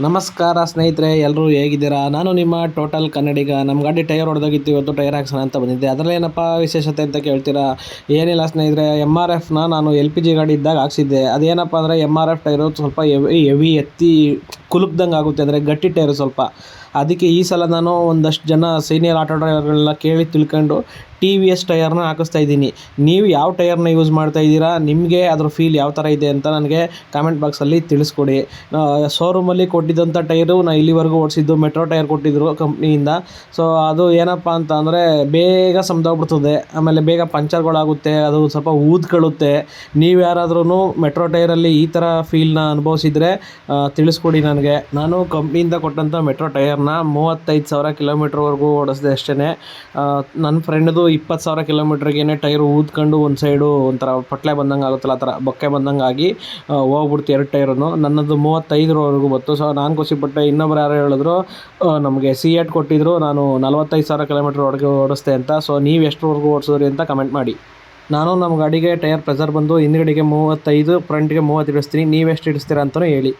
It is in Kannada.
ನಮಸ್ಕಾರ ಸ್ನೇಹಿತರೆ, ಎಲ್ಲರೂ ಹೇಗಿದ್ದೀರಾ? ನಾನು ನಿಮ್ಮ ಟೋಟಲ್ ಕನ್ನಡಿಗ. ನಮ್ಮ ಗಾಡಿ ಟೈರ್ ಹೊಡೆದೋಗಿತ್ತು, ಇವತ್ತು ಟೈರ್ ಹಾಕ್ಸೋಣ ಅಂತ ಬಂದಿದ್ದೆ. ಅದರಲ್ಲಿ ಏನಪ್ಪ ವಿಶೇಷತೆ ಅಂತ ಕೇಳ್ತೀರಾ? ಏನಿಲ್ಲ ಸ್ನೇಹಿತರೆ, MRFನ ನಾನು LPG ಗಾಡಿ ಇದ್ದಾಗ ಹಾಕ್ಸಿದ್ದೆ. ಅದೇನಪ್ಪ ಅಂದರೆ MRF ಟೈರು ಸ್ವಲ್ಪ ಹೆವಿ ಎತ್ತಿ ಕುಲುಕ್ದಂಗೆ ಆಗುತ್ತೆ, ಅಂದರೆ ಗಟ್ಟಿ ಟೈರು ಸ್ವಲ್ಪ. ಅದಕ್ಕೆ ಈ ಸಲ ನಾನು ಒಂದಷ್ಟು ಜನ ಸೀನಿಯರ್ ಆಟೋ ಡ್ರೈವರ್ಗಳನ್ನ ಕೇಳಿ ತಿಳ್ಕೊಂಡು TVS ಟೈರ್ನ ಹಾಕಿಸ್ತಾ ಇದ್ದೀನಿ. ನೀವು ಯಾವ ಟೈರ್ನ ಯೂಸ್ ಮಾಡ್ತಾ ಇದ್ದೀರಾ? ನಿಮಗೆ ಅದ್ರ ಫೀಲ್ ಯಾವ ಥರ ಇದೆ ಅಂತ ನನಗೆ ಕಾಮೆಂಟ್ ಬಾಕ್ಸಲ್ಲಿ ತಿಳಿಸ್ಕೊಡಿ. ಶೋರೂಮಲ್ಲಿ ಕೊಟ್ಟಿದ್ದಂಥ ಟೈರು ನಾನು ಇಲ್ಲಿವರೆಗೂ ಓಡಿಸಿದ್ದು ಮೆಟ್ರೋ ಟೈರ್ ಕೊಟ್ಟಿದ್ದರು ಕಂಪ್ನಿಯಿಂದ. ಸೊ ಅದು ಏನಪ್ಪ ಅಂತ ಅಂದರೆ ಬೇಗ ಸಮದೋಗ್ಬಿಡ್ತದೆ, ಆಮೇಲೆ ಬೇಗ ಪಂಚರ್ಗಳಾಗುತ್ತೆ, ಅದು ಸ್ವಲ್ಪ ಊದ್ಕೊಳ್ಳುತ್ತೆ. ನೀವು ಯಾರಾದ್ರೂ ಮೆಟ್ರೋ ಟೈರಲ್ಲಿ ಈ ಥರ ಫೀಲ್ನ ಅನುಭವಿಸಿದರೆ ತಿಳಿಸ್ಕೊಡಿ ನನಗೆ. ನಾನು ಕಂಪ್ನಿಯಿಂದ ಕೊಟ್ಟಂಥ ಮೆಟ್ರೋ ಟೈರ್ನ 35,000 ಕಿಲೋಮೀಟ್ರ್ವರೆಗೂ ಓಡಿಸಿದೆ ಅಷ್ಟೇ. ನನ್ನ ಫ್ರೆಂಡ್ದು 20,000 ಕಿಲೋಮೀಟ್ರಿಗೇ ಟೈರು ಊದ್ಕೊಂಡು ಒಂದು ಸೈಡು ಒಂಥರ ಪಟ್ಲೆ ಬಂದಂಗೆ ಆಗುತ್ತಲ್ಲ, ಆ ಥರ ಬೊಕ್ಕೆ ಬಂದಂಗೆ ಆಗಿ ಹೋಗ್ಬಿಡ್ತು ಎರಡು ಟೈರೂ. ನನ್ನದು 35ವರೆಗೂ ಬಂತು. ಸೊ ನಾನು ಖುಷಿಪಟ್ಟೆ. ಇನ್ನೊಬ್ರು ಯಾರೋ ಹೇಳಿದ್ರು ನಮಗೆ C8 ಕೊಟ್ಟಿದ್ರು, ನಾನು 45,000 ಕಿಲೋಮೀಟ್ರ್ ಓಡಿಸ್ದೆ ಅಂತ. ಸೊ ನೀವು ಎಷ್ಟರವರೆಗೂ ಓಡಿಸಿದ್ರಿ ಅಂತ ಕಮೆಂಟ್ ಮಾಡಿ. ನಾನು ನಮ್ಮ ಗಾಡಿಗೆ ಟೈರ್ ಪ್ರೆಸರ್ ಬಂದು ಹಿಂದ್ಗಡೆಗೆ 35, ಫ್ರಂಟ್ಗೆ 30 ಇಡಿಸ್ತೀನಿ. ನೀವು ಎಷ್ಟು ಇಡಿಸ್ತೀರಾ ಅಂತಲೂ ಹೇಳಿ.